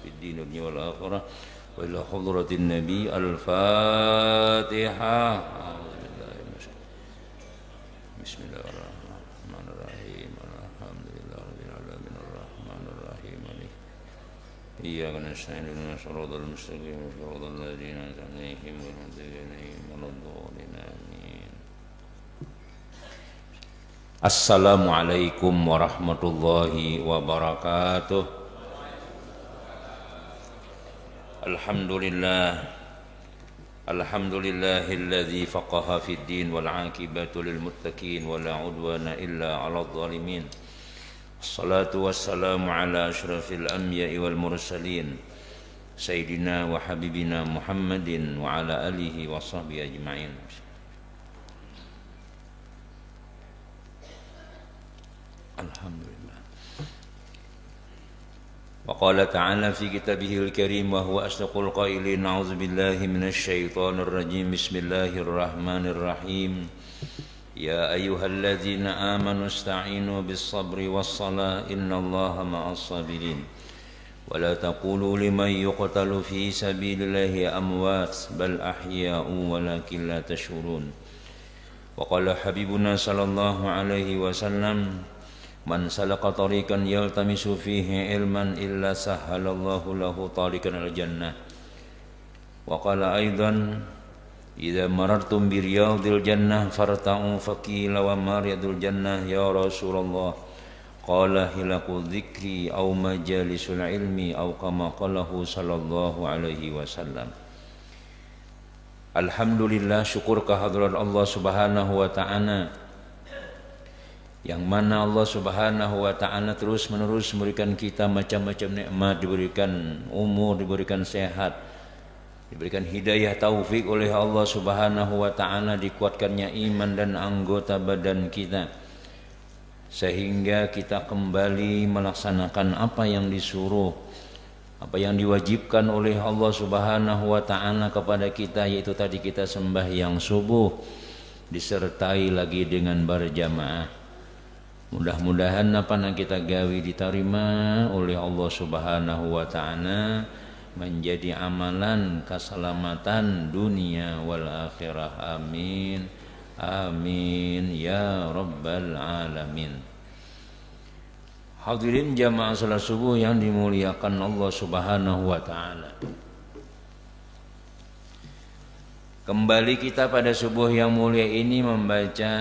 في الدين والآخرة وإلى حضرة النبي الفاتحة. بسم الله الرحمن الرحيم الحمد لله رب العالمين الرحمن الرحيم إياك نستعين اهدنا الصراط المستقيم صراط الذين أنعمت عليهم غير المغضوب عليهم ولا الضالين آمين. Assalamualaikum warahmatullahi wabarakatuh. Alhamdulillahilladzi faqaha fid din wal 'aqibatu lil muttaqin wa la 'udwana illa 'alal zalimin. Wassalatu wassalamu ala asyrafil anbiya'i wal mursalin sayyidina wa habibina Muhammadin wa ala alihi wa sahbihi ajma'in. Alhamdulillah. Wa qala ta'ala fi kitabihil karim wa huwa asdaqul qailin. A'udzu billahi minasy syaithanir rajim. Bismillahirrahmanirrahim. Ya ayyuhalladzina amanu ista'inu bis sabri was salah innallaha ma'as sabirin. Wa la taqulu liman yuqtalu fi sabilillahi amwat bal ahya'u walakin la tash'urun. Wa qala habibuna sallallahu alaihi wasallam man salaka tariqan yaltamisu fihi ilman illa sahhalallahu lahu tariqan al-jannah. Wa qala aidan idza marartum bi riyadil jannah farta'u faqila wa ma riyadul jannah ya Rasulullah qala hilaqu dzikri aw majalisul ilmi aw kama qalahu sallallahu alaihi wasallam. Alhamdulillah, syukur kehadirat Allah Subhanahu wa ta'ala yang mana Allah Subhanahu wa ta'ala terus menerus memberikan kita macam-macam nikmat, diberikan umur, diberikan sehat, diberikan hidayah taufik oleh Allah Subhanahu wa ta'ala, dikuatkannya iman dan anggota badan kita sehingga kita kembali melaksanakan apa yang disuruh, apa yang diwajibkan oleh Allah Subhanahu wa ta'ala kepada kita, yaitu tadi kita sembahyang subuh disertai lagi dengan berjamaah. Mudah-mudahan apa yang kita gawi diterima oleh Allah Subhanahu wa ta'ala menjadi amalan keselamatan dunia wal akhirah. Amin amin ya rabbal alamin. Hadirin jamaah salat subuh yang dimuliakan Allah Subhanahu wa ta'ala, kembali kita pada subuh yang mulia ini membaca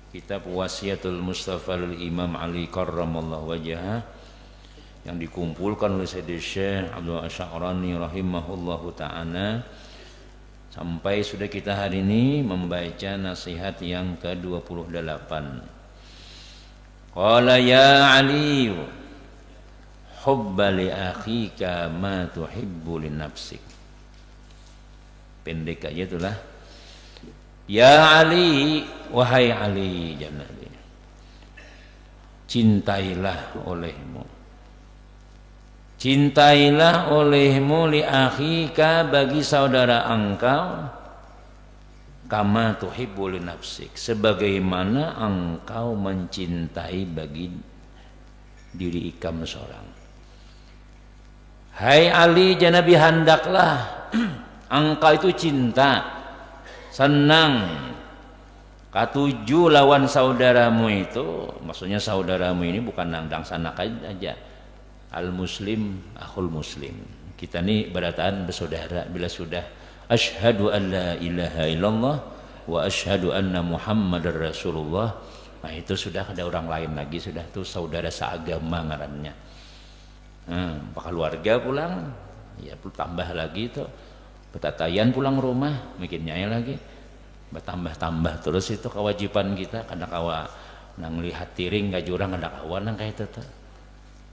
kitab Wasiatul Mustafa Imam Ali karramallahu wajhah yang dikumpulkan oleh Sayyid Syekh Abdul Asy'arani rahimahullahu ta'ala, sampai sudah kita hari ini membaca nasihat yang ke-28. Qala ya Ali hubba li akhika ma tuhibbu li nafsik. Pendek aja itulah. Ya Ali, wahai Ali Janabi, cintailah olehmu li akhika, bagi saudara engkau, kama tuhibbu li nafsik, sebagaimana engkau mencintai bagi diri kamu seorang. Hai Ali Janabi, hendaklah engkau itu cinta, senang, katuju lawan saudaramu itu. Maksudnya saudaramu ini bukan nandang sanak aja, al muslim akhul muslim. Kita ini berataan bersaudara. Bila sudah asyhadu an la ilaha illallah wa asyhadu anna muhammadar rasulullah, nah itu sudah ada orang lain lagi, sudah tuh saudara seagama ngarannya. Keluarga pulang ya tambah lagi itu, petatayan pulang rumah mikirnya ya lagi bertambah-tambah terus itu kewajiban kita. Kada kawa nang lihat tiring gak jurang, kada kawa nang kayak itu tuh,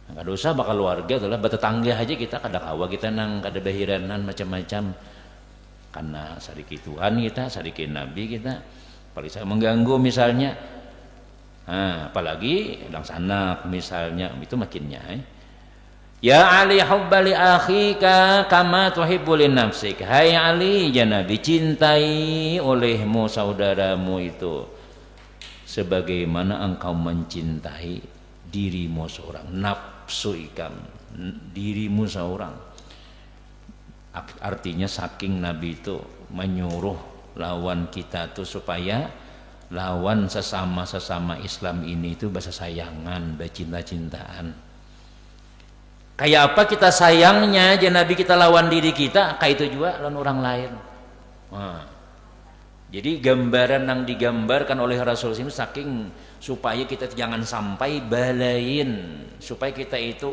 kada usah bakal keluarga tuh lah, bertetangga aja kita kada kawa, kita nang kada bahiranan macam-macam karena sadiki Tuhan kita, sadiki Nabi kita, paling saya mengganggu misalnya. Apalagi nang sanak misalnya, itu makinnya Ya Ali hubba li akhika kama tuhibbu li nafsik. Hai Ali Janabi, cintai olehmu saudaramu itu sebagaimana engkau mencintai dirimu seorang. Nafsu ikam. dirimu seorang. Artinya saking Nabi itu menyuruh lawan kita tuh supaya lawan sesama Islam ini itu bahasa sayangan, bercinta-cintaan. Kayak apa kita sayangnya aja Nabi kita lawan diri kita, kayak itu juga lawan orang lain. Nah, jadi gambaran yang digambarkan oleh Rasul ini saking supaya kita jangan sampai balain, supaya kita itu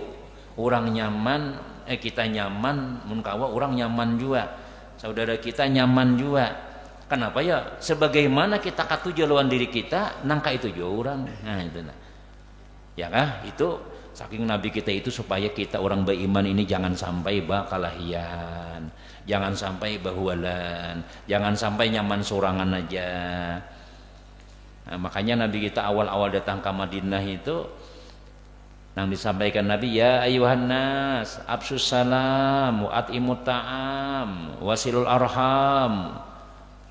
orang nyaman, kita nyaman, mun kawa orang nyaman juga, saudara kita nyaman juga. Kenapa ya? Sebagaimana kita katuju lawan diri kita, nangka itu juga orang. Nah itu nah. Ya kah? Itu saking Nabi kita itu supaya kita orang beriman ini jangan sampai bakalahian, jangan sampai bahualan, jangan sampai nyaman sorangan aja. Nah, makanya Nabi kita awal-awal datang ke Madinah itu yang disampaikan Nabi, ya ayuhan nas absus salam wa at'imut ta'am wasilul arham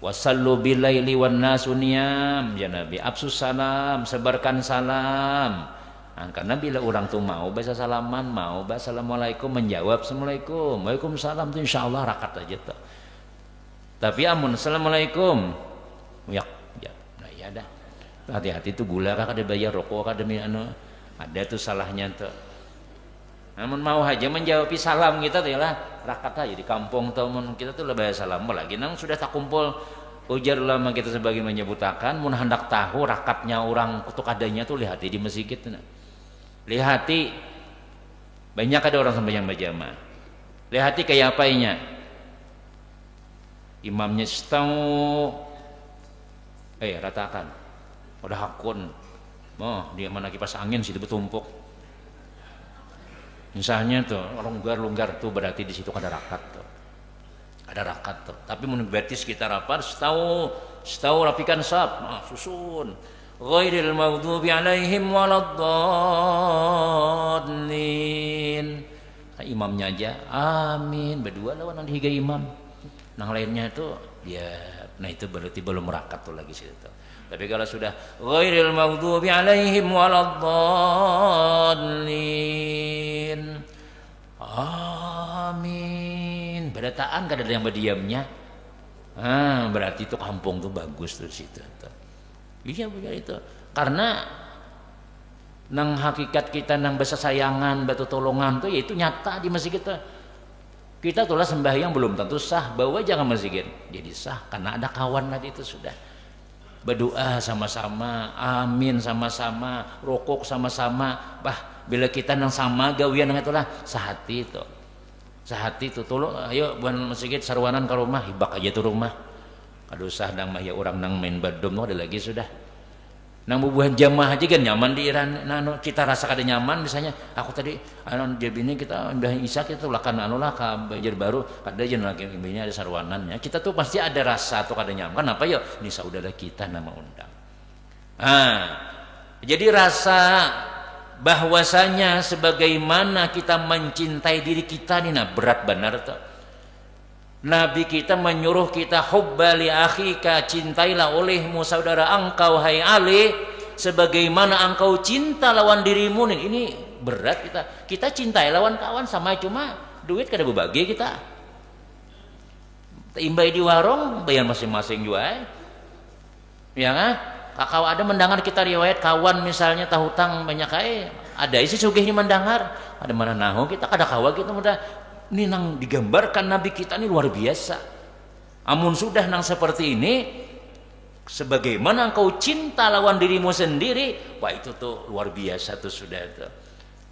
wasallu bilaili wan nasu niyam. Ya Nabi, absus salam, sebarkan salam. Nah, karena bila orang tuh mau baca salaman, mau baca assalamualaikum, menjawab assalamualaikum, waalaikumsalam, itu insyaallah rakat aja tuh. Tapi amun assalamualaikum ya nah ya dah, hati-hati tuh gula kah ada bayar, rokok kah ada anu, ada tuh salahnya tuh. Namun mau aja menjawab salam kita tuh lah rakat aja di kampung teman kita tuh lebih salam lagi nang sudah tak kumpul ujar ulama kita sebagai menyebutakan mun hendak tahu rakatnya orang kutuk adanya tuh lihat di masjid nah. Lihati banyak ada orang sembahyang berjamaah, lihati kayak apanya imamnya setau ratakan udah hakun dia mana kipas angin situ bertumpuk. Misalnya tuh longgar tuh berarti di situ ada rakat tuh. Ada rakat tuh. Tapi mun berarti sekitar apa? Setau rapikan sab. Nah, susun. Ghairil maghdubi alaihim waladdallin. Nah, imamnya aja amin berdua lawan nanti higa imam. Nang lainnya itu dia itu berarti belum rakat tuh lagi situ. Tapi kalau sudah ghairil maghdubi alaihim waladdallin, amin, berataan kada ada yang berdiamnya. Berarti itu kampung tuh bagus tuh situ. Iya begitu. Karena nang hakikat kita nang basa sayangan, batu tolongan tuh yaitu nyata di masjid kita. Kita tulah sembahyang belum tentu sah, bawa jangan masjid. Jadi sah karena ada kawan tadi itu sudah. Berdoa sama-sama, amin sama-sama, rokok sama-sama. Bila kita nang sama gawian nang itulah sehati itu tolong ayo buan masjid sarwanan ke rumah hibak aja tuh rumah. Aduh sah nang mah ya orang nang main badom ada lagi sudah. Nang bubuhan jamaah aja kan nyaman di Iran. Nah, kita rasa kada nyaman misalnya aku tadi dia bini kita mbah Isa kita lakan lah ka Banjar Baru kada aja lagi bini ada sarwanannya. Kita tuh pasti ada rasa atau kada nyaman. Kenapa ya? Ini saudara kita nama undang. Jadi rasa bahwasanya sebagaimana kita mencintai diri kita nih berat benar tuh. Nabi kita menyuruh kita hubba li akhika, cintailah olehmu saudara engkau hai Ali sebagaimana engkau cinta lawan dirimu nih. Ini berat kita cintai lawan kawan sama cuma duit kada berbagi kita. Imbai di warung bayar masing-masing juga. Ya kan? Kakak ada mendengar kita riwayat kawan misalnya tahu hutang banyak ada isi sugihnya mendengar ada mana nahu kita kada kawa kita mudah. Ini nang digambarkan Nabi kita ini luar biasa. Amun sudah nang seperti ini, sebagaimana engkau cinta lawan dirimu sendiri, wah itu tuh luar biasa tuh sudah tuh.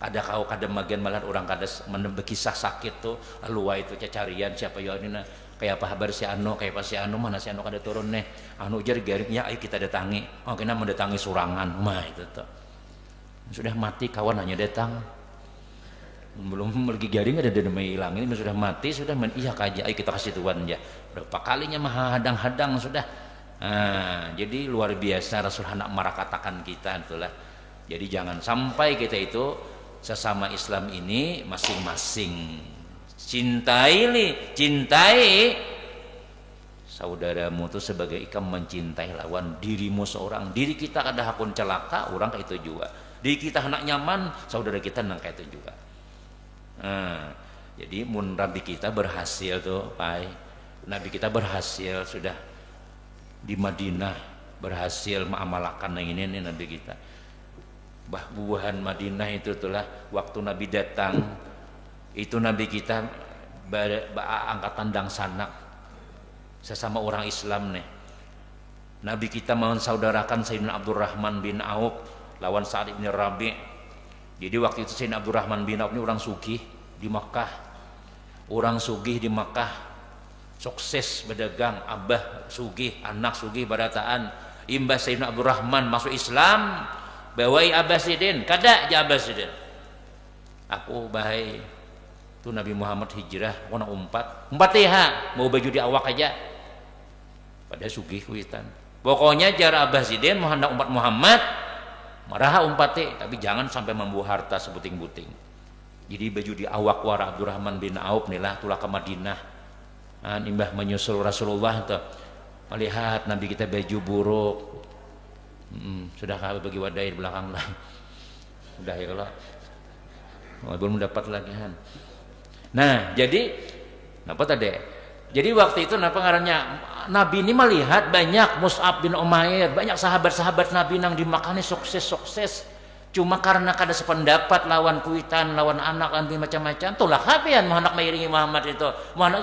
Ada kau kada magen malah orang kada berkisah sakit tuh, lalu wah itu cacarian siapa ya ini kayak apa kabar si Ano, kayak apa si Ano mana si Ano kada turun nih. Anu jar garimnya ayo kita datangi. Oh kena mendatangi surangan, mah itu tuh. Sudah mati kawan hanya datang. Belum lagi garing ada demai hilang ini sudah mati sudah iya kaja ayo kita kasih tuan ya berapa kalinya mah hadang-hadang sudah. Jadi luar biasa Rasul hendak merakatakan kita itulah. Jadi jangan sampai kita itu sesama Islam ini masing-masing cintai saudaramu itu sebagai ikam mencintai lawan dirimu seorang. Diri kita ada hakun celaka orang kayak itu juga. Diri kita hendak nyaman saudara kita nang kayak itu juga. Nah, jadi mun Nabi kita berhasil tuh, Pai. Nabi kita berhasil sudah di Madinah, berhasil mengamalkan yang ini nih Nabi kita. Buahan Madinah itu telah waktu Nabi datang itu Nabi kita angkatan dangsanak sesama orang Islam nih. Nabi kita mensaudarakan Sayyidina Abdurrahman bin Auf lawan Sa'ad bin Rabi'. Jadi waktu itu Sayyidina Abdurrahman bin Auf ini orang sugih di Makkah. Orang sugih di Makkah, sukses berdagang, abah sugih, anak sugih barataan. Imbas Sayyidina Abdurrahman masuk Islam, bawai Abbasidin, kada ja Abbasidin. Aku bahai tu Nabi Muhammad hijrah, wana umpat ya, mau baju di awak aja. Pada sugih kuitan. Pokoknya jar Abbasidin mau hendak umat Muhammad, marah umpate, tapi jangan sampai membawa harta sebuting-buting. Jadi baju di awak wara Abdurrahman bin Auf nilah tulah ke Madinah. Imbah menyusul Rasulullah tuh melihat Nabi kita baju buruk. Sudah kau bagi wadai belakang lah. Udah ya kalau belum dapat lagi han. Nah, jadi apa tadi? Jadi waktu itu apa ngarannya? Nabi ini melihat banyak Mus'ab bin Umair, banyak sahabat-sahabat Nabi nang di Makkah ini sukses. Cuma karena kada sependapat lawan kuitan, lawan anak anti macam-macam. Tulah kapian mau anak mengiringi Muhammad itu.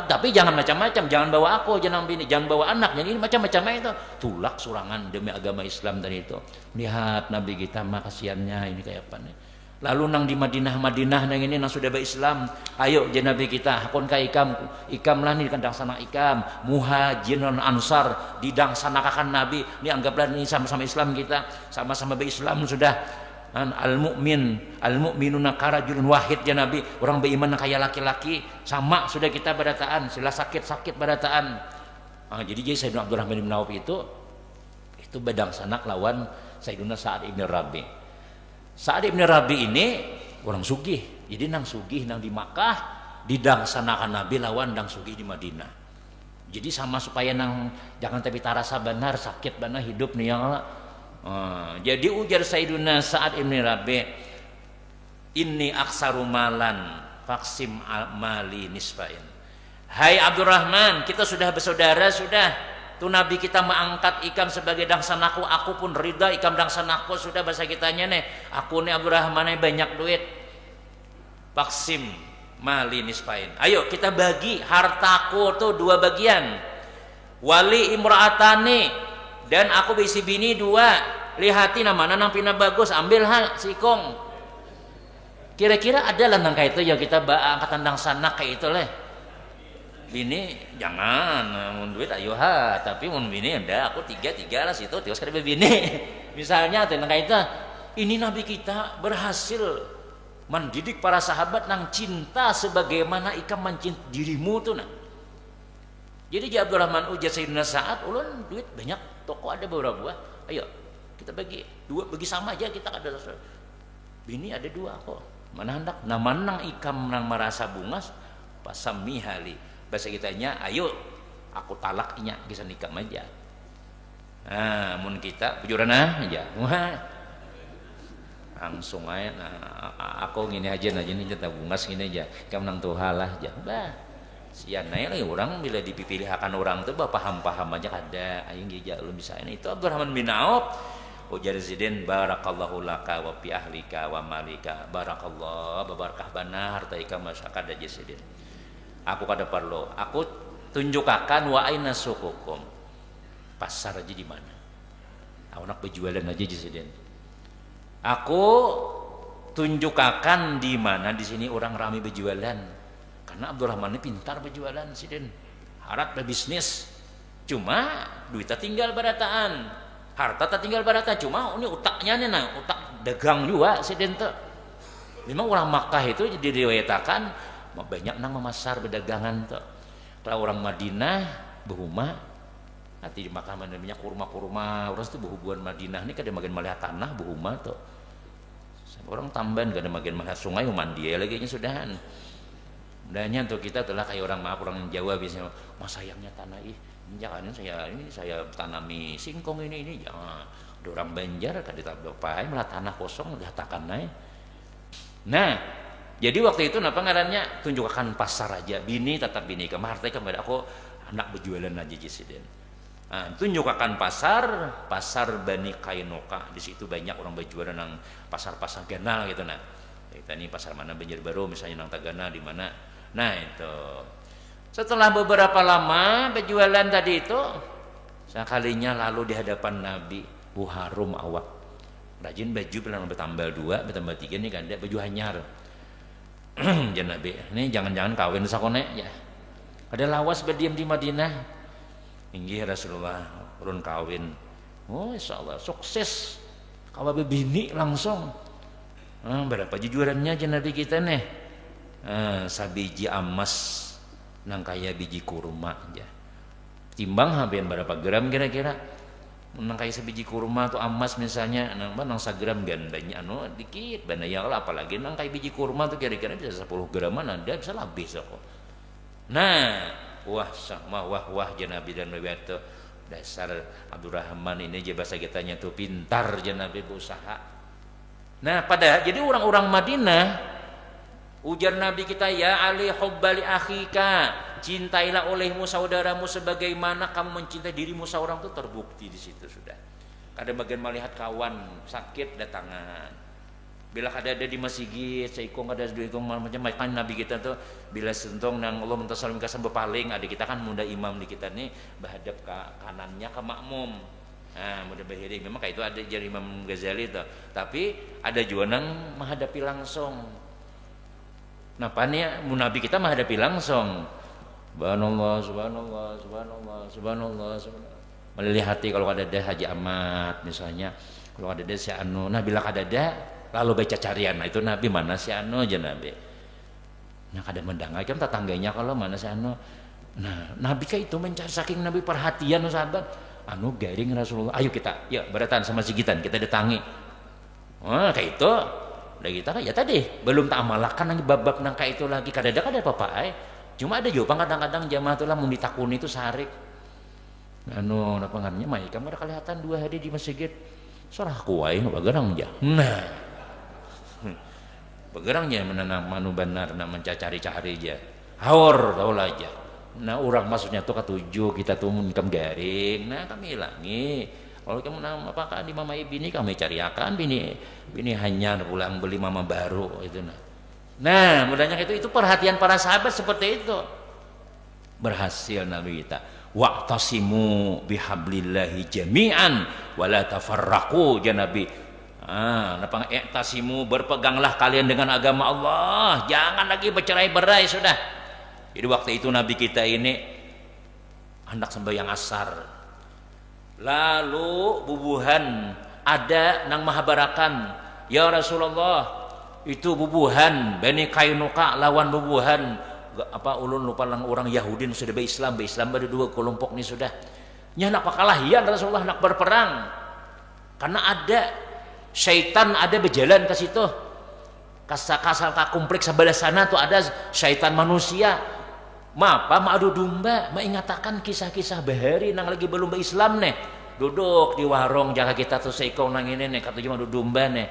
Tapi jangan macam-macam, jangan bawa aku, jangan bini, jangan bawa anak. Jadi ini macam-macam itu. Tulak surangan demi agama Islam tadi itu. Lihat Nabi kita mah kasihannya ini kayak apa nih. Lalu nang di Madinah nang ini nang sudah berislam, ayo je Nabi kita hakun ka ikam lah nih kandang sana ikam muhajirin ansar didangsanakan Nabi ini anggaplah ini sama-sama Islam kita sama-sama berislam sudah al-mu'minuna karajulun wahid ya Nabi orang beriman kayak laki-laki sama sudah kita barataan sila sakit barataan. Jadi Sayyidina Abdurrahman bin Auf itu bedangsanak lawan Sayyidina Sa'ad ibn Rabi'. Sa'ad ibn Rabi ini orang sugih, jadi nang sugih nang di Makkah didangsanakan Nabi lawan nang sugih di Madinah. Jadi sama supaya nang jangan tapi tarasa benar sakit benar hidup nih ya. Jadi ujar Sayyidina Sa'ad ibn Rabi, inni aksaru malan faksim mali nisfain. Hai Abdurrahman, kita sudah bersaudara sudah. Tuh Nabi kita mengangkat ikam sebagai dangsanaku, aku pun ridha ikam dangsanaku sudah bahasa kitanya nih. Aku nih Abdurrahman banyak duit. Faksim mali nisfain. Ayo kita bagi hartaku tuh dua bagian. Wali imra'atani dan aku berisi bini dua. Lihati namanya nang pina bagus ambil sikong. Kira-kira ada lah nang kayak itu ya kita angkatan dangsanak kayak itu leh. Bini jangan mun duit ayo tapi mun bini udah aku tiga lah situ tios kada bini. Misalnya tentang itu ini Nabi kita berhasil mendidik para sahabat nang cinta sebagaimana ikam mencinta dirimu tuh nah. Jadi Abdurrahman ujar Sayyidina Sa'ad ulun duit banyak toko ada beberapa buah ayo kita bagi sama aja kita ada bini ada dua kok mana hendak nang ikam nang merasa bungas pasami hali bahasa kitanya ayo aku talaknya bisa nikah aja. Mun kita bujuran aja langsung aja aku gini aja nih bungas gini aja kamu nang tuhalah aja bah sian naik lagi orang bila dipilihkan orang tuh bah paham aja kada aing gija lu bisa ini itu Abdurrahman bin Auf ujar Zidin barakallahu laka wa fi ahlika wa malika barakallah babarakah bana harta ikam masyarakat aja Zidin. Aku kada perlu. Aku tunjukkan wa aina sukukum. Pasar aja di mana? Anak berjualan aja Presiden. Aku tunjukkan di mana di sini orang ramai berjualan. Karena Abdurrahman ini pintar berjualan Presiden. Harap berbisnis. Cuma duitnya tinggal barataan. Harta tak tinggal barataan. Cuma ini utaknya nih utak dagang juga Presiden tuh. Memang orang Makkah itu diriwayatkan banyak nang memasar berdagangan tuh. Kalau orang Madinah berumah hati di Makkah mana banyak kurma orang itu berhubungan Madinah ini kada magen melihat tanah berumah tuh. Orang Tamban kada magen melihat sungai mandi lagi nya sudahan. Mudahnya untuk kita telah kayak orang orang Jawa biasanya mas sayangnya tanah jangan saya tanami singkong ini jangan. Ada orang Banjar kada tahu apa melihat tanah kosong dihatakan naik. Nah Jadi waktu itu napa ngarannya tunjukkan pasar aja, bini tetap bini kemar teh kepada aku anak berjualan aja jesiden. Nah, tunjukkan pasar Bani Qainuqa. Di situ banyak orang berjualan nang pasar-pasar ganal gitu nah. Kita ini pasar mana Banjarbaru misalnya nang Tagana di mana. Nah, itu. Setelah beberapa lama berjualan tadi itu, sekalinya lalu di hadapan Nabi, harum awak. Rajin baju pelan bertambal 2, bertambal 3 nih kan baju hanyar. Jangan Nabi, ini jangan-jangan kawin sakone ya. Ada lawas berdiam di Madinah. Inggih Rasulullah urun kawin. Oh insyaallah sukses. Kawa bini langsung. Berapa jujurannya aja Nabi kita nih? Sabiji emas nang kaya biji kurma aja. Timbang hampir berapa gram kira-kira? Nang kaya sebiji kurma tuh emas misalnya nang 1 gram gandanya dikit banaya kalau apalagi nang kaya biji kurma tuh kira-kira bisa 10 graman ada bisa lebih kok. Nah, wah sama wah Nabi dan Nabi itu dasar Abdurrahman ini aja bahasa kitanya tuh pintar Nabi berusaha. Nah, jadi orang-orang Madinah ujar Nabi kita ya Ali hubbali akhika, cintailah olehmu saudaramu sebagaimana kamu mencintai dirimu seorang itu terbukti di situ sudah. Kadang bagian melihat kawan sakit datangan. Bila ada di masjid, seikung ada dua ikung macam-macam Nabi kita tuh bila sentong nang Allah mentasalim kasam bepaling, adik kita kan muda imam di kita nih berhadap ke kanannya ke makmum. Nah, muda bahiri memang kayak itu ada jari Imam Ghazali tuh. Tapi ada juga nang menghadapi langsung. Nah, pania Nabi kita menghadapi langsung. Subhanallah, subhanallah, subhanallah, subhanallah, subhanallah. Melilih hati kalau ada Haji Ahmad misalnya, kalau ada si anu. Nah, bila ada lalu baca carian, nah itu Nabi mana si anu aja Nabi. Nah, kada mendangai kan tetangganya kalau mana si anu. Nah, Nabi kayak itu mencari saking Nabi perhatian sahabat. Anu garing Rasulullah. Ayo kita, ya beratan sama si Gitan, kita datangi. Wah, kayak itu. Udah kita kan ya tadi belum tak amalakan lagi babak nang kayak itu lagi kadang-kadang ada apa-apa cuma ada juga kadang-kadang jamaah tuh lah mau ditakuni itu sarik anu apa ngaranya mai kamu ada kelihatan 2 hari di masjid sorah kuai bagerang aja nah bagerangnya menanam manu benar nak mencari-cari aja haur tahu lah aja nah orang maksudnya tuh ketujuh kita tuh menikam garing nah kami hilangi kalau kamu nama apakah di mama bini kami cariakan bini hanya pulang beli mama baru itu nah mudahnya itu perhatian para sahabat seperti itu berhasil Nabi kita wa'tasimu bihablillahi jami'an wala tafarraqu ya Nabi napa i'tasimu berpeganglah kalian dengan agama Allah jangan lagi bercerai-berai sudah jadi waktu itu Nabi kita ini hendak sembahyang asar lalu bubuhan ada nang mahabarakan ya Rasulullah itu bubuhan Bani Qainuqa lawan bubuhan apa ulun lupa lang orang Yahudi sudah berislam ada 2 kelompok nih sudah nya nak pakalahian Rasulullah nak berperang karena ada syaitan ada berjalan ke situ kasar kompleks sebelah sana tuh ada syaitan manusia ma'adu domba mengatakan kisah-kisah bahari nang lagi belum berislam nih duduk di warung jaga kita tuh seikong nang ini nih kata cuma duduk domba nih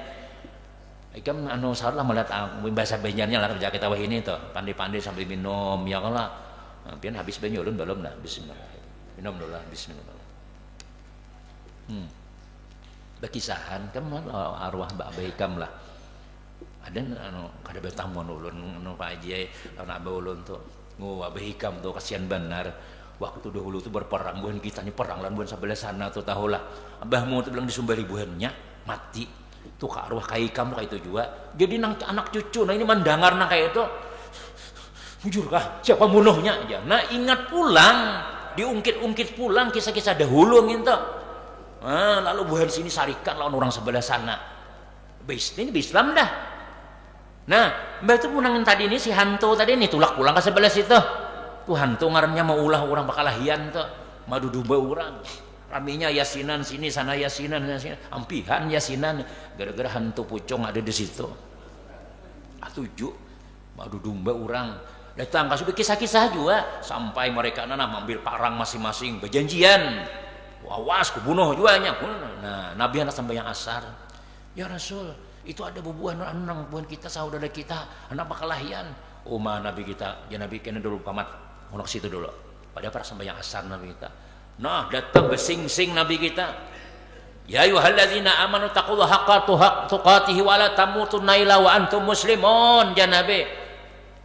ikam anu salah melihat bahasa Banjarnya lah jaga kita wah ini tuh pandai-pandai sambil minum ya kalau pian habis banyak ulun belum lah bismillah minum dulu lah bismillah berkisahan kan arwah Mbak Baikam lah ada anu kada bertamu ulun anu Pak Haji lawan Abah ulun tuh Abah Hikam tuh kasihan benar waktu dahulu tuh berperang bukan kita nih perang lan bukan sebelah sana tuh tahulah abahmu tuh bilang di sumber ribuannya mati tuh ke arwah kayak kamu kayak itu juga jadi anak cucu nah ini mendengar nah kayak itu jujur kah siapa bunuhnya aja nah ingat pulang diungkit-ungkit pulang kisah-kisah dahulu gitu lalu buhan sini sarikan lawan orang sebelah sana ini Islam dah. Nah, mbak itu punangin tadi ini si hantu tadi ini tulak pulang ke sebelah situ. Tuh hantu ngarannya mau ulah orang bakalahian tuh. Madu domba orang. Raminya yasinan sini sana yasinan, ampihan yasinan gara-gara hantu pucung ada di situ. Tujuh madu domba orang. Datang kasih kisah-kisah juga sampai mereka mengambil parang masing-masing berjanjian. Awas kubunuh juanya. Nah, Nabi anak sampai yang asar. Ya Rasul, Itu ada bubuhan anak bubuhan kita, saudara kita, anak bakalahian. Umah Nabi kita, ya Nabi kena dulu kamat, honok situ dulu. Pada para sembahyang asar Nabi kita. Nah, datang besing-sing Nabi kita. Ya ayyuhalladzina amanu taqullaha haqqa tuqatih wa la tamutunna illa wa antum muslimun, ya Nabi.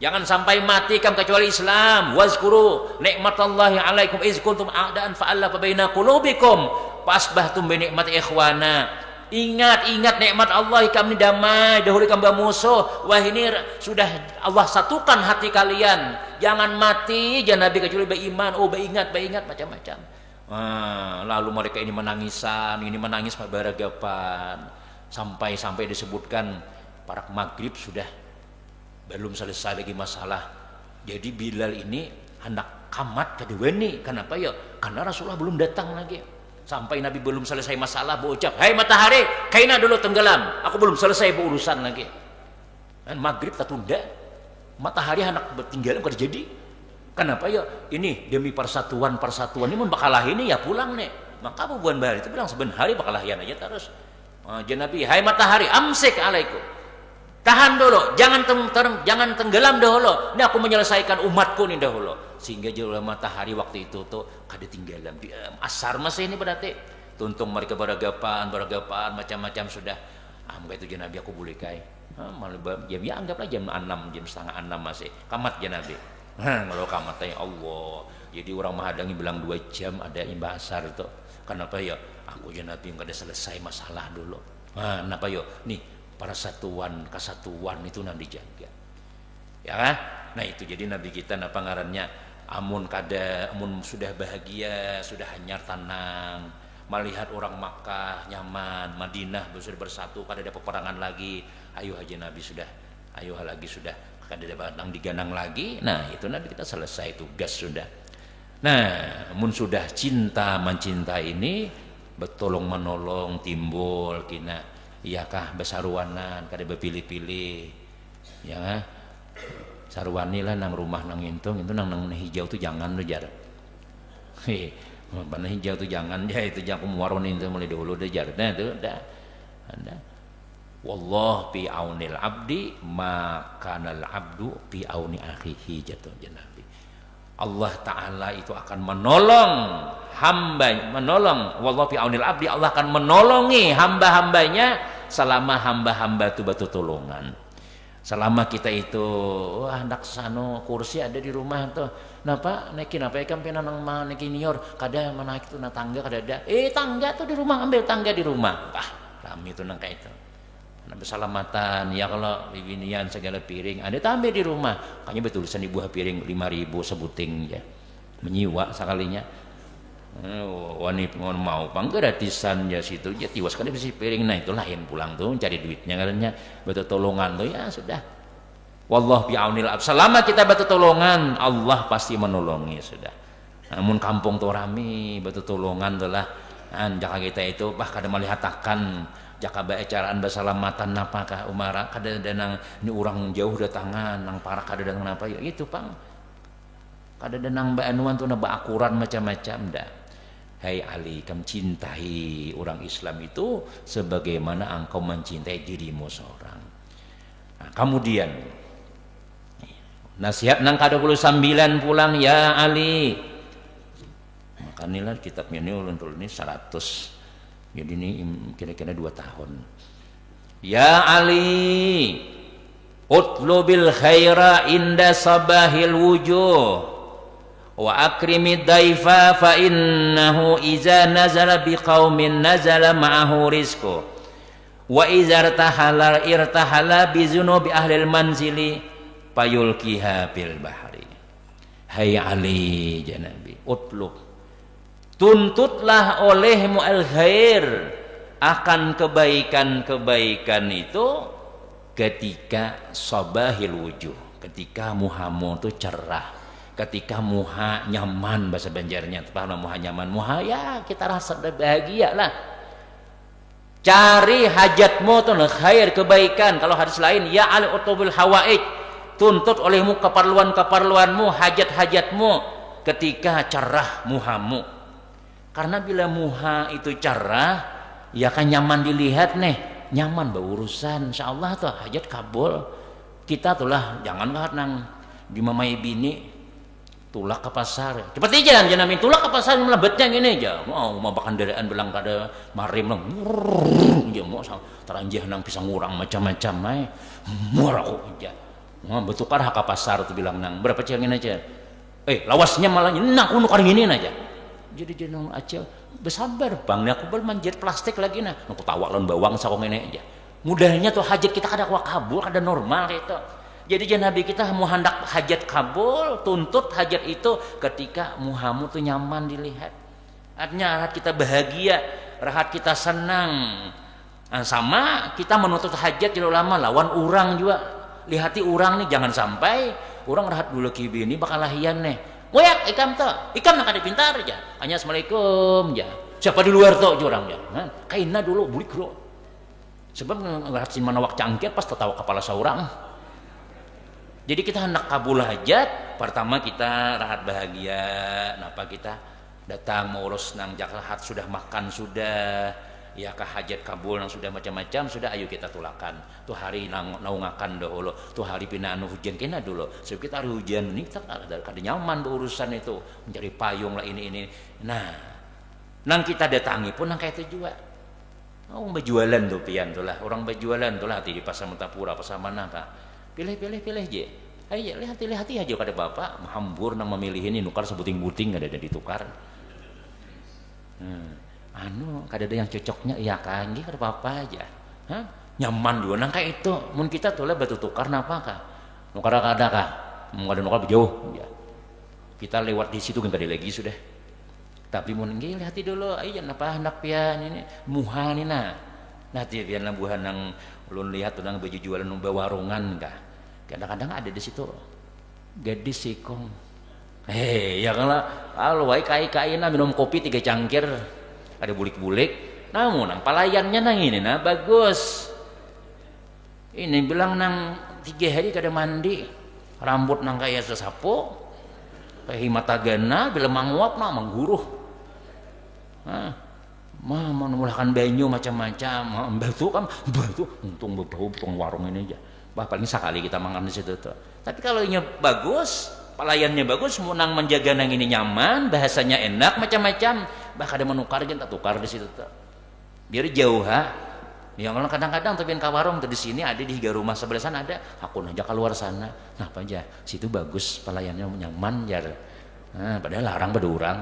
Jangan sampai mati kamu kecuali Islam. Wazkuru nikmatallahi alaikum iz kuntum a'daan fa'alafa baina qulubikum fasbahtum bi nikmati ikhwana. Ingat nikmat Allah kami damai dahulu kami bermusuh. Wah, ini sudah Allah satukan hati kalian. Jangan mati ya Nabi kecuali beriman. Oh, beringat macam-macam. Lalu mereka ini menangis beragapan sampai disebutkan para maghrib sudah belum selesai lagi masalah. Jadi Bilal ini hendak kamat kedua nih. Kenapa ya? Karena Rasulullah belum datang lagi. Sampai Nabi belum selesai masalah berucap, "Hai matahari, kaina dulu tenggelam. Aku belum selesai berurusan lagi." Dan maghrib tertunda. Matahari hendak bertinggal enggak jadi. Kenapa ya? Ini demi persatuan ini mun bakalah ini ya pulang nih. Maka bubuhan bahari itu bilang sebenarnya bakalahian aja terus. Nabi, "Hai matahari, amsik alaikum." Tahan dulu, jangan tenggelam dahulu. Ini aku menyelesaikan umatku nih dahulu. Sehingga jauh matahari waktu itu tuh kada tinggalan. Asar masih ini berarti. Tuntung mereka beragapan macam-macam sudah. Enggak itu Nabi aku boleh kai. Jam ya anggaplah jam 6, jam setengah 6 masih. Kamat ya Nabi. Kalau kamat ya Allah. Jadi orang Mahadangi bilang 2 jam ada imbah asar itu. Kenapa ya? Aku ya Nabi enggak ada selesai masalah dulu. Kenapa ya? Nih kesatuan itu nanti dijaga. Ya kan? Nah itu jadi Nabi kita napa ngarannya amun sudah bahagia, sudah hanyar tenang, melihat orang Makkah nyaman, Madinah sudah bersatu, kada ada peperangan lagi. Ayo aja Nabi sudah, kada ada batang diganang lagi. Nah, itu Nabi kita selesai tugas sudah. Nah, amun sudah cinta mencinta ini bertolong menolong timbul kina. Iyakah besaruanan kada berpilih-pilih. Ya. Sarwani lah nang rumah nang intung itu nang hijau tuh jangan lu jar. Mana hijau tuh jangan ya itu jangan kumuaron itu mulai dahulu deh jar. Nah itu dah. Ada. Wallah fi aunil abdi makanal abdu fi auni akhihi jatuh Nabi. Allah Ta'ala itu akan menolong wallah fi aunil abdi, Allah akan menolongi hamba-hambanya selama hamba-hamba itu batu tolongan. Selama kita itu hendak sano kursi ada di rumah tuh. Napa naikin apa ikan pena nang naikin nior kada menaik tuh na tangga kada ada. Tangga tuh di rumah, ambil tangga di rumah. Kami tuh nang kayak itu. Nabi salamatan ya kalau bibinian segala piring ada tambah di rumah. Kayaknya betul tulisan di buah piring 5.000 sebuting ya. Menyiwa sekalinya. Wanita mau pang gratisan ya situ ya tiwas kan bisa piring. Nah itu lain pulang tuh cari duitnya katanya betul tolongan tuh ya sudah. Wallah bi'aunil abd, selama kita betul tolongan Allah pasti menolongi sudah. Namun kampung tuh rami betul tolongan tuh lah. Jaka kita itu kada melihatakan jaka acaraan basalamatan napakah umara kada nang ini orang jauh datangan nang parah kada datang apa ya itu pang kada nang baanuan tuh na baakuran macam-macam dah. Hai Ali, kamu cintai orang Islam itu sebagaimana engkau mencintai dirimu seorang. Nah, kemudian nasihat nang ke-29 pulang ya Ali. Makanya kitabnya ini ulun ini 100. Jadi ini kira-kira 2 tahun. Ya Ali, utlubil khaira inda sabahil wujuh. Wa akrimid daifa fa innahu iza nazala biqaumin nazala ma'ahu rizqu wa iza irtahala bizunubi ahlil manzili payulkiha bil bahri. Hai Ali ya Nabi, utlub tuntutlah olehmu al khair akan kebaikan itu ketika sabahil wujuh, ketika muhamu itu cerah, ketika muha nyaman bahasa Banjarnya. Paham muha nyaman, muha ya kita rasa bahagia lah. Cari hajatmu tuh khair kebaikan. Kalau hadis lain ya al utubul hawaij, tuntut olehmu keperluanmu, hajat-hajatmu ketika cerah muhamu. Karena bila muha itu cerah ya kan nyaman dilihat nih. nyaman berurusan, insyaallah tuh hajat kabul. Kita tulah jangan nang dimamai bini tulak ke pasar. Cepat aja jangan namin tulak ke pasar melebetnya gini aja. Mau mabakan deraan belang kada marim lang. Ya mau teranjih nang pisang urang macam-macam ai. Murah kok aja. Mau betukar hak ke pasar tuh bilang nang berapa cengin aja. Lawasnya malah nang kuno kari gini aja. Jadi jenong aja bersabar bang, aku bermanjat plastik lagi nah. Aku tawa lawan bawang sakong ini aja. Mudahnya tuh hajat kita kada kabul, kada normal gitu. Jadi Nabi kita mau hendak hajat kabul, tuntut hajat itu ketika muhamu tuh nyaman dilihat. Artinya rahat kita bahagia, rahat kita senang. Nah, sama kita menuntut hajat tidak lama lawan orang juga. Lihati orang nih jangan sampai orang rahat dulu kibini bakal lahian nih. Ngoyak ikam nak ada pintar aja. Hanya assalamualaikum ya. Siapa di luar tuh orang ya. Kaina dulu bulik bro. Sebab ngerasin mana wak cangkir pas tertawa kepala seorang. Jadi kita hendak kabul hajat, pertama kita rahat bahagia. Napa kita datang mau urus nang jakarhat sudah makan sudah, ya kah hajat kabul nang sudah macam-macam sudah, ayo kita tulakan. Tuh hari naungakan dahulu, tuh hari pinaan hujan kena dulu. Sebab kita hari hujan ini kita kada nyaman berurusan itu, mencari payung lah ini. Nah, nang kita datangi pun nang kayak itu juga. Oh, berjualan tuh pian tuh lah, orang berjualan tuh lah di pasar Mentapura, pasar mana kak? Pilih je. Ayo lihat aja kada bapak hambur nang memilih ini nukar sebuting-buting kada ada ditukar. Kada ada yang cocoknya ya kan kada apa-apa aja. Nyaman juga nang kayak itu. Mun kita tuh lah batu tukar napa kah? Nukar kada kah? Mun kada nukar jauh ya. Kita lewat di situ kan kada lagi sudah. Tapi mun nggih lihat dulu ayo napa hendak pian ini muha ni nah. Nah dia pian buhan nang ulun lihat tuh nang baju jualan nang warungan kah. Kadang-kadang ada di situ gadis sikong. Ya kalau wae kai-kaina minum kopi 3 cangkir ada bulik-bulik. Namun nang pelayannya nang ini nah bagus. Ini bilang nang 3 hari kada mandi. Rambut nang kaya sesapu. Kayak himatagana bila manguap nah mangguruh. Menulahkan banyu macam-macam. Batu untung bau tong warung ini aja. Paling sekali kita makan di situ tuh. Tapi kalau ini bagus, pelayannya bagus, munang menjaga nang ini nyaman, bahasanya enak macam-macam, bahkan ada menukar kita tukar di situ tuh. Biar jauh Yang kadang-kadang tapi ke warung tuh di sini ada di higa rumah sebelah sana ada, aku aja keluar sana. Nah apa aja, situ bagus pelayannya nyaman jar. Padahal larang pada orang.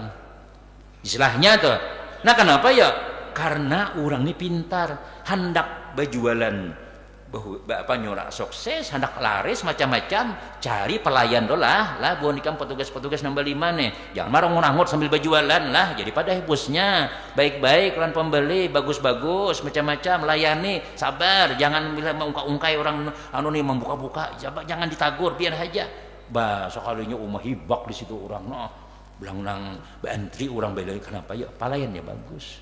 Istilahnya tuh. Nah kenapa ya? Karena orang ini pintar, hendak berjualan nyorak sukses, hendak laris macam-macam, cari pelayan dolah buan ikam petugas-petugas nambah 5 nih. Jangan marang-ngut sambil berjualan lah. Jadi pada hibusnya baik-baik lan pembeli bagus-bagus macam-macam, layani, sabar, jangan bila mengungkai orang nih membuka-buka, jangan ditagur, biar aja. Sekalinya umah hibak di situ orang bilang nang bantri orang beli kenapa ya pelayannya bagus.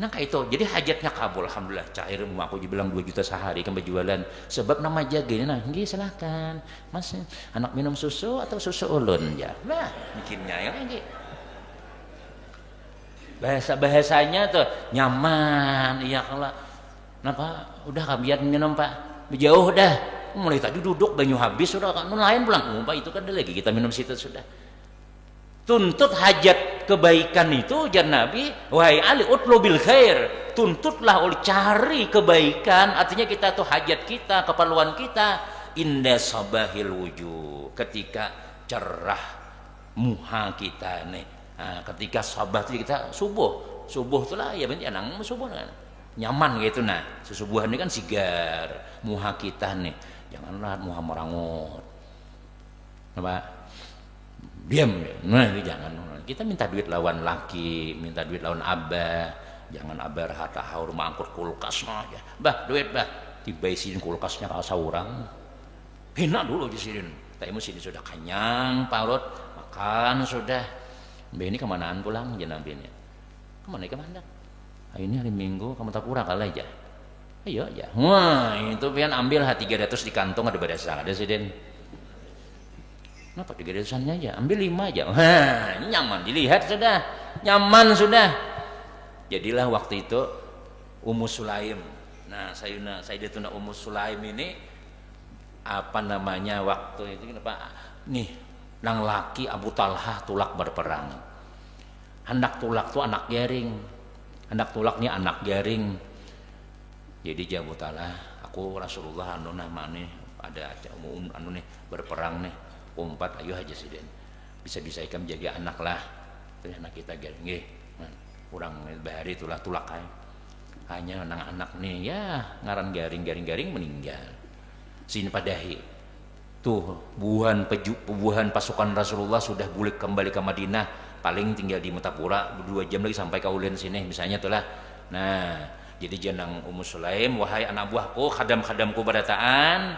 Nah kayak itu, jadi hajatnya kabul, alhamdulillah. Cair aku dibilang 2 juta sehari kan berjualan. Sebab nama jaga ini, nggih silahkan. Mas, anak minum susu atau susu ulun ya? Nah, bikinnya ya nggih. Bahasanya tuh nyaman, iya kalau. Napa? Udah kabian minum Pak. Jauh dah. Mulai tadi duduk banyu habis sudah kan lain pulang. Pak itu kan ada lagi kita minum situ sudah. Tuntut hajat kebaikan itu jar Nabi, wahai Ali utlubil khair, tuntutlah oleh cari kebaikan. Artinya kita tuh hajat kita, keperluan kita inda sabahil wujuh, ketika cerah muha kita nih. Ketika sabah itu kita subuh itulah ya benar nang subuh kan nyaman gitu nah. Susubuhan ini kan sigar muha kita nih. Janganlah muha merangut. Apa? Diam, nah ini jangan. Kita minta duit lawan laki, minta duit lawan abah, jangan abah harta rumah angkut kulkas aja. Duit tiba isiin kulkasnya kalau seorang, hina dulu di sini. Tapi sini sudah kenyang, parut, makan sudah. Ini kemanaan pulang jenabin ya? Kemana? Ini hari Minggu kamu tak kurang kali aja. Ayo aja. Wah itu pian ambil 300 di kantong ada berasa ada sih Den. Kenapa 300-annya aja? Ambil 5 aja. Ini nyaman dilihat sudah. Nyaman sudah. Jadilah waktu itu Ummu Sulaim Nah, Sayyidatuna Ummu Sulaim ini apa namanya waktu itu kenapa nih nang laki Abu Talhah tulak berperang. Hendak tulak tuh anak garing. Hendak tulak nih anak garing. Jadi dia Abu Talhah, aku Rasulullah anu nama nih ada anu nih berperang nih. Umpat ayo aja sih Den. Bisa-bisa ikam jaga anak lah. Tuh anak kita garing nggih. Kurang bahari itulah tulak ae. Hanya anak-anak nih ya ngaran garing meninggal. Sini padahi tuh buhan pasukan Rasulullah sudah bulik kembali ke Madinah, paling tinggal di Mutapura 2 jam lagi sampai ke ulin sini misalnya itulah. Nah jadi jenang Ummu Sulaim, wahai anak buahku khadam-khadamku badataan,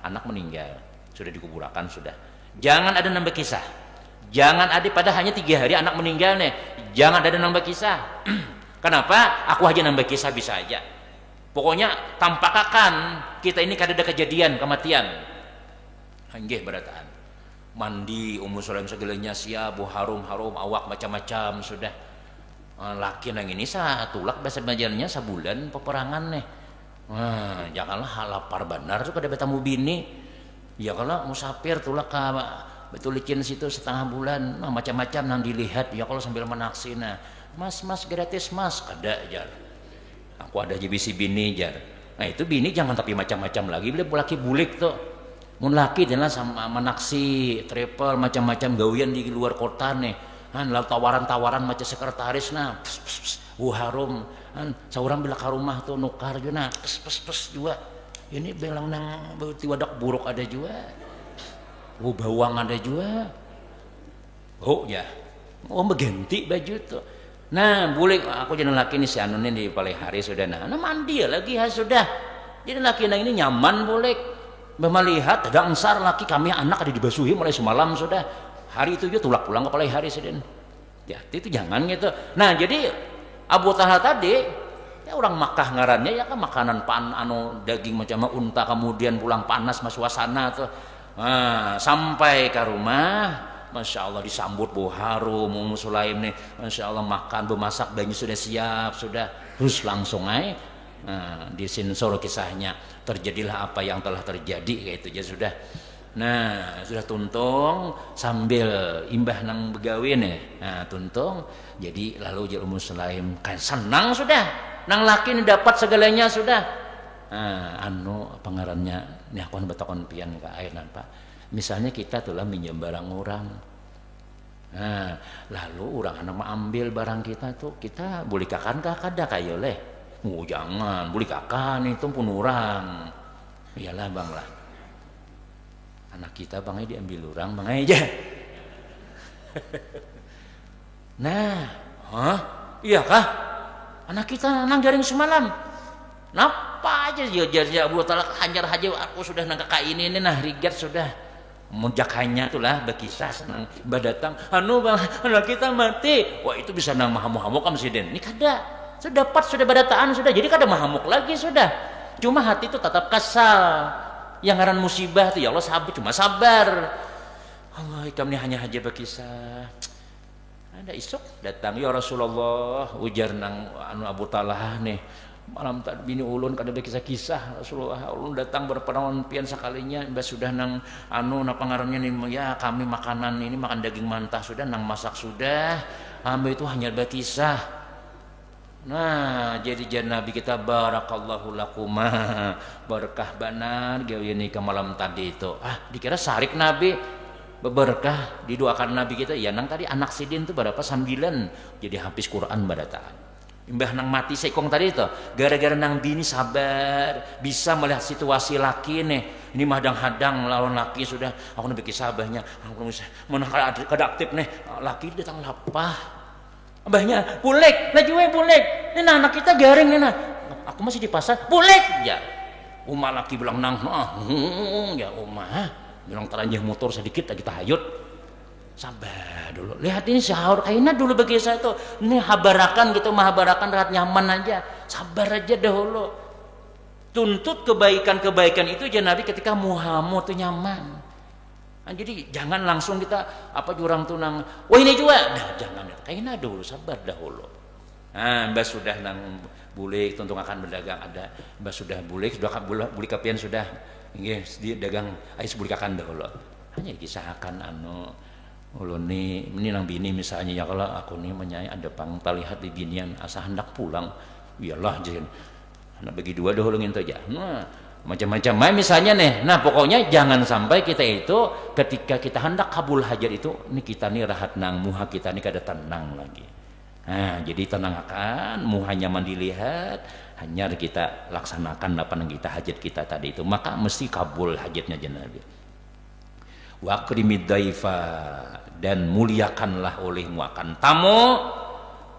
anak meninggal sudah dikuburkan sudah, jangan ada nambah kisah, jangan ada pada hanya 3 hari anak meninggal nih, jangan ada nambah kisah. Kenapa? Aku aja nambah kisah bisa aja. Pokoknya tampakakan kita ini kada ada kejadian kematian. Nggih berataan. Mandi Ummu Sulaim segalanya siap, harum awak macam-macam sudah. Laki nang ini tulak bahasa bajarnya sabulan peperangan nih. Nah, janganlah lapar benar tuh kada betamu bini. Ya kalau musafir tulak ka betul licin situ setengah bulan, nah, macam-macam nang dilihat ya kalau sambil menaksi nah. Mas gratis mas kada jar. Aku ada bisi bini jar. Nah itu bini jangan tapi macam-macam lagi. Bila laki bulik tuh. Mun laki jangan sama menaksi travel macam-macam gawian di luar kota nih. Lalu tawaran-tawaran macam sekretaris nah. Harum. Seorang bila ke rumah tuh nukar juga nah. Juga. Ini bilang nang tiwadak buruk ada juga. Bawang ada juga. Ya. Berganti baju tuh. Nah boleh aku jadi laki ini si anu ini di palai hari sudah nah mandi ya lagi ya sudah jadi laki ini nyaman boleh melihat ada ansar laki kami anak ada dibasuhi mulai semalam sudah hari itu juga tulak pulang ke palai hari sudah ya itu jangan gitu. Nah jadi Abu Talhah tadi ya orang Makkah ngarannya ya kan makanan anu daging macam unta kemudian pulang panas mas suasana tuh. Nah, sampai ke rumah Masya Allah disambut bau harum Ummu Sulaim nih, Masya Allah makan bemasak banyak sudah siap sudah terus langsung aja. Nah, di sensor kisahnya terjadilah apa yang telah terjadi kayak itu aja sudah. Nah sudah tuntung sambil imbah nang begawi nih. Nah tuntung jadi lalu Ummu Sulaim kan senang sudah nang laki ini dapat segalanya sudah. Nah, apa ngarannya nih aku betakon pian ke air Pak. Misalnya kita telah minjem barang orang, nah lalu orang anak ambil barang kita tuh kita boleh kakan kada kayo leh, jangan boleh kakan itu pun orang, iyalah bang lah, anak kita bang diambil orang bang aja, nah, iya kah, anak kita nang jaring semalam, napa aja dia Abu Talhah hajar haja aku sudah nang kakak ini nah rigat sudah. Mujak hanya itulah berkisah senang badatang bang anak kita mati wah itu bisa nang mahamuk-hamuk kan presiden ini kada sudah dapat sudah badataan sudah jadi kada mahamuk lagi sudah cuma hati itu tetap kesal yang ngaran musibah tuh ya Allah sabar cuma sabar Allah kami hanya haja berkisah ada isok datang ya Rasulullah ujar nang Abu Talhah nih malam tadi bini ulun kada kisah-kisah Rasulullah ulun datang berperang pian sekalinya mbak sudah nang napa ngarannya nih ya kami makanan ini makan daging mentah sudah nang masak sudah hamba itu hanya berkisah. Nah jadi jan Nabi kita barakallahu lakuma berkah banar gawe ke malam tadi itu dikira sarik Nabi berkah didoakan Nabi kita ya nang tadi anak sidin tuh berapa 9 jadi habis Quran badataan. Mbah nang mati sekong tadi itu gara-gara nang bini sabar bisa melihat situasi laki nih ini hadang-hadang lawan laki sudah aku nabi kisahnya aku mana kada aktif nih laki datang lapah mbahnya bulek lajuwe bulek ini anak kita garing nih aku masih di pasar bulek ya laki bilang nang ya bilang teranjih motor sedikit lagi tahayud sabar dulu lihat ini sahur kayaknya dulu bagi saya tuh ini habarakan gitu mahabarakan rahat nyaman aja sabar aja dahulu tuntut kebaikan itu aja Nabi ketika muhamu tuh nyaman jadi jangan langsung kita apa jurang tuh nang wah ini juga jangan kayaknya dahulu sabar dahulu Mbak sudah nang bulik tuntung akan berdagang ada Mbak sudah bulik bulik kapian sudah nggih dia dagang ais bulik akan dahulu hanya kisahkan ulun ini nang bini misalnya ya kalau aku nih menyai ada pang lihat di binian asa hendak pulang iyalah jen anak bagi dua dahulu ngintu aja macam-macam misalnya nih pokoknya jangan sampai kita itu ketika kita hendak kabul hajat itu nih kita nih rahat nang muha kita nih kada tenang lagi. Jadi tenang akan muha nyaman dilihat hanya kita laksanakan apa yang kita hajat kita tadi itu maka mesti kabul hajatnya Nabi. Wa akrimid daifa dan muliakanlah olehmu akan tamu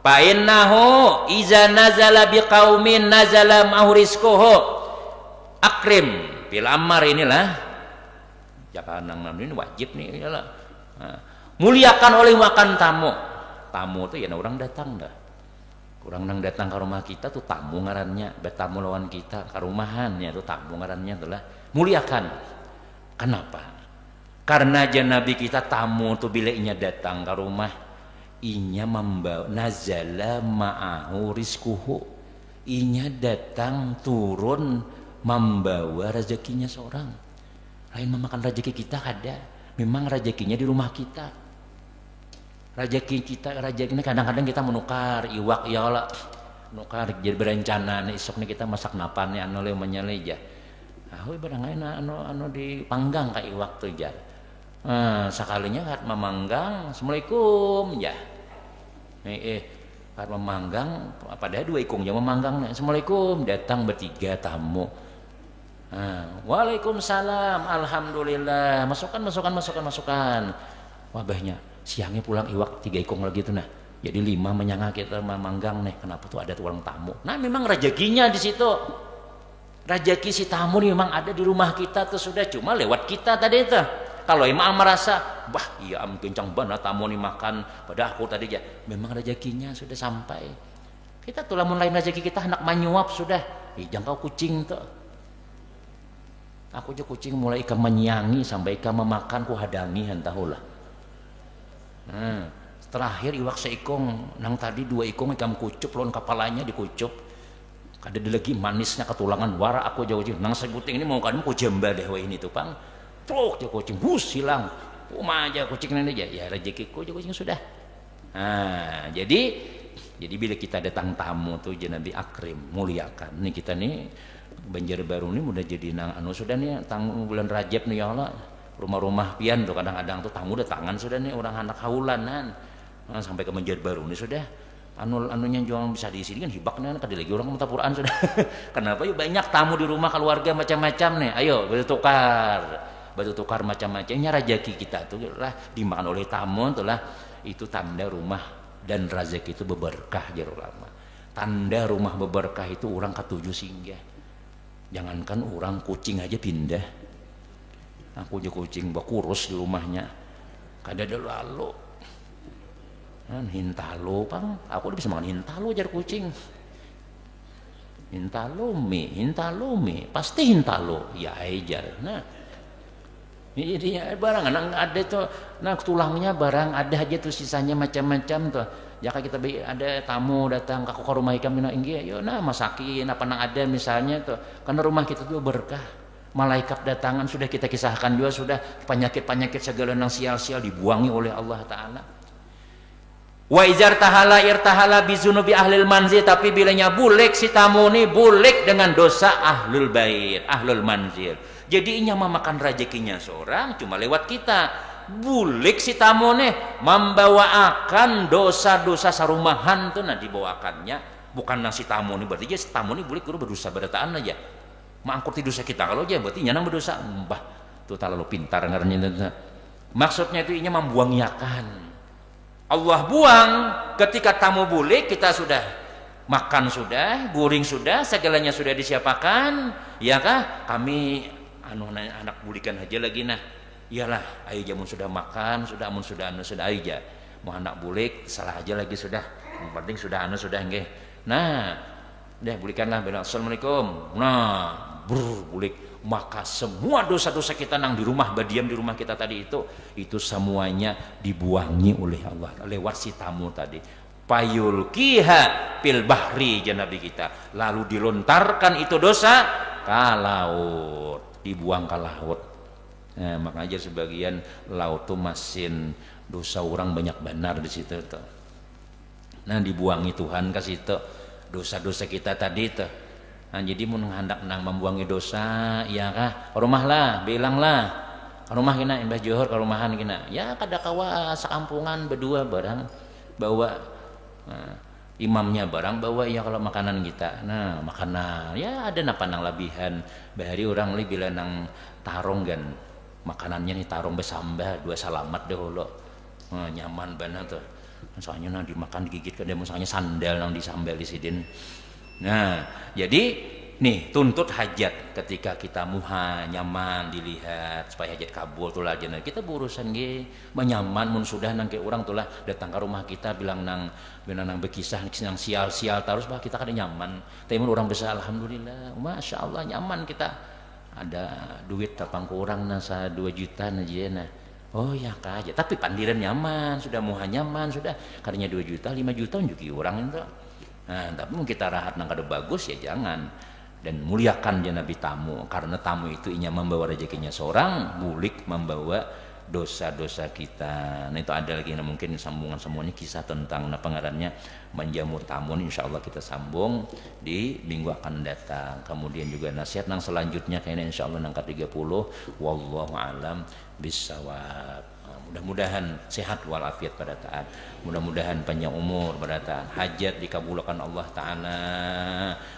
fa innahu iza nazala biqaumin nazala ma'hu rizquhu akrim bil amar inilah jangan nang ini wajib nih iyalah muliakan olehmu akan tamu itu ya orang datang dah orang nang datang ke rumah kita tuh tamu ngarannya bertamu lawan kita ke rumahan ya tuh tamu ngarannya adalah muliakan kenapa karena Nabi kita tamu tuh bila inya datang ke rumah inya membawa nazala ma'ahu rizquhu inya datang turun membawa rezekinya seorang lain memakan rezeki kita ada memang rezekinya di rumah kita rezeki kadang-kadang kita menukar iwak ya Allah nukar jadi berencana esok nih kita masak napannya oleh menyaleja barang lain dipanggang kayak iwak tuh ja sekalinya kat memanggang assalamualaikum ya kat memanggang padahal dua ikungnya memanggang assalamualaikum datang bertiga tamu waalaikumsalam alhamdulillah masukkan wabahnya siangnya pulang iwak 3 ikung lagi tuh jadi 5 menyangka kita memanggang kenapa tuh ada tuang tamu memang rezekinya di situ rezeki si tamu nih memang ada di rumah kita tuh sudah cuma lewat kita tadi itu kalau emang merasa iya kencang banget tamu nih makan pada aku tadi ya memang rezekinya sudah sampai kita tuh lamun lain rezeki kita hendak menyuap sudah jangkau kucing tuh aku aja kucing mulai ikan menyangi sampai ikan memakan ku hadangi hentahulah terakhir iwak seikung nang tadi 2 ikung ikan kucup lawan kepalanya dikucup kada lagi manisnya ketulangan wara aku jauh nang sebuting ini mau kan ku jemba deh ini tuh pang truk dia kucing hilang aja kucing nanti aja ya rezekiku aja kucing sudah jadi bila kita datang tamu tuh Nabi akrim muliakan nih kita nih Banjarbaru ini udah jadi nang sudah nih tanggung bulan Rajab nih ya Allah rumah-rumah pian tuh kadang-kadang tuh tamu datangan sudah nih orang anak haulanan sampai ke Banjarbaru ini sudah anunya jual bisa diisi kan hibaknya kada lagi orang minta Quran sudah kenapa yuk banyak tamu di rumah keluarga macam-macam nih ayo batu tukar macam-macamnya rezeki kita tuh lah dimakan oleh tamu tuh lah itu tanda rumah dan rezeki itu berberkah jar ulama tanda rumah berberkah itu orang ketujuh singgah jangankan orang kucing aja pindah aku aja kucing kurus di rumahnya kada ada lalu hintalo pang aku udah bisa makan hintalo jar kucing hintalo mie pasti hintalo ya ajar jadi barang ada tuh tulangnya barang ada aja tuh sisanya macam-macam tuh jika kita ada tamu datang ke rumah kami yo masakin apa nang ada misalnya tuh karena rumah kita tuh berkah malaikat datangan sudah kita kisahkan juga sudah penyakit-penyakit segala yang sial-sial dibuangi oleh Allah Ta'ala wa izar tahala irtahala bizunubi ahlil manzil tapi bilanya bulik si tamu ini bulik dengan dosa ahlul bait ahlul manzil jadi inya memakan rezekinya seorang cuma lewat kita bulik si tamu nih membawakan dosa-dosa sarumahan tuh dibawakannya bukan si tamu nih berarti si tamu nih bulik guru berdosa berataan aja mangkut dosa kita kalau aja berarti nyanang berdosa tuh terlalu pintar ngarannya maksudnya itu inya membuangiakan Allah buang ketika tamu bulik kita sudah makan sudah guring sudah segalanya sudah disiapkan ya kah kami anak bulikan aja lagi iyalah ayo jamun sudah makan sudah amun sudah aja mau anak bulik salah aja lagi sudah yang penting sudah sudah nggih deh bulikanlah bilang assalamualaikum bulik maka semua dosa-dosa kita nang di rumah badiam di rumah kita tadi itu semuanya dibuangi oleh Allah lewat si tamu tadi Fayulqiha fil bahri, Nabi kita, lalu dilontarkan itu dosa ke laut, dibuang ke laut. Nah, makanya sebagian laut tuh masin dosa orang banyak benar di situ tuh. Nah, dibuangi Tuhan ke situ dosa-dosa kita tadi tuh. Nah, jadi mun hendak nang membuangi dosa, ya kah? Ke rumah lah, bilanglah. Ke rumah kina Mbah Johor, ke rumahan kina. Ya kada kawa sekampungan berdua barang bawa. Nah, imamnya barang bawa ya kalau makanan kita. Nah, makanan ya ada napa nang labihan. Bahari orang li bila nang tarong kan. Makanannya nih tarong besambah dua salamat deh lo. Nah, nyaman banget tuh. Soalnya nang dimakan digigit kan dia misalnya sandal nang disambal di sidin. Nah, jadi nih tuntut hajat ketika kita muha nyaman dilihat supaya hajat kabul tuh lah jenah kita berurusan ge menyaman mun sudah nang ke orang tuh lah datang ke rumah kita bilang nang bekisah nang sial-sial terus bah kita kada nyaman tapi mun orang besar alhamdulillah masya Allah nyaman kita ada duit tapang kurang nasa 2 juta aja nah oh ya kah aja tapi pandiran nyaman sudah muha nyaman sudah kadanya 2 juta 5 juta juga orang itu nah tapi mun kita rahat nang kada bagus ya jangan dan muliakan Nabi tamu karena tamu itu inya membawa rezekinya seorang bulik membawa dosa-dosa kita. Nah itu ada lagi nah, mungkin sambungan semuanya kisah tentang nah, pengarannya menjamu tamu insya Allah kita sambung di minggu akan datang. Kemudian juga nasihat nang selanjutnya kayaknya insya Allah nang ke-30 wallahu alam bisawab. Mudah-mudahan sehat walafiat pada taat, mudah-mudahan panjang umur pada taat, hajat dikabulkan Allah Ta'ala,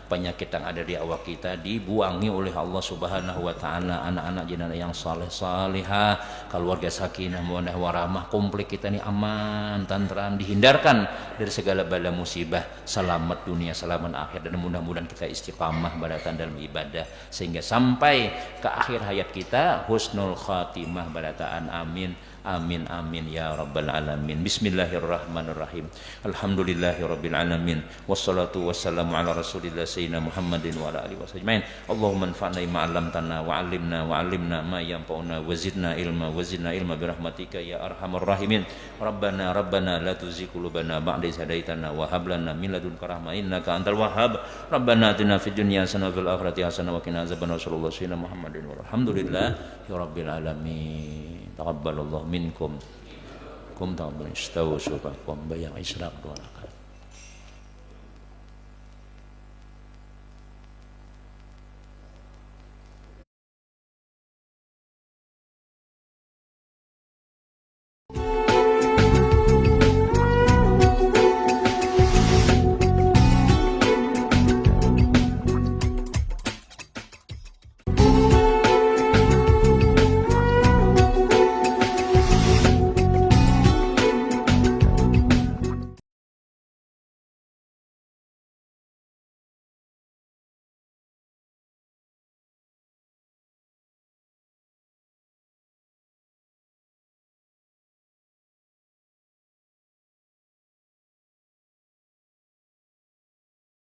penyakit yang ada di awak kita dibuangi oleh Allah Subhanahu Wa Ta'ala, anak-anak jenazah yang saleh-salihah, keluarga sakinah mawaddah warahmah, komplit kita ini aman, tentram, dihindarkan dari segala bala musibah, selamat dunia, selamat akhir, dan mudah-mudahan kita istiqamah pada dalam ibadah sehingga sampai ke akhir hayat kita husnul khatimah pada taat. Amin. Amin amin ya rabbal alamin. Bismillahirrahmanirrahim. Alhamdulillahirabbil alamin. Wassalatu wassalamu ala Rasulillah sayyidina Muhammadin wa ala alihi wasallam. Allahumma anfa'na bima 'allamtana wa 'allimna ma yanfa'una wa zidna ilma bi rahmatika ya arhamar rahimin. Rabbana la tuzigh qulubana ba'da idh hadaitana wa hab lana min ladunka rahmah innaka antal wahhab. Rabbana atina fid dunya hasanah wa fil akhirati hasanah wa qina azabannar. Sallallahu sayyidina Muhammadin wa alhamdulillahirabbil alamin. Taqabbalallahu minkum kum taqabbal istawu sufakum bayang israq wa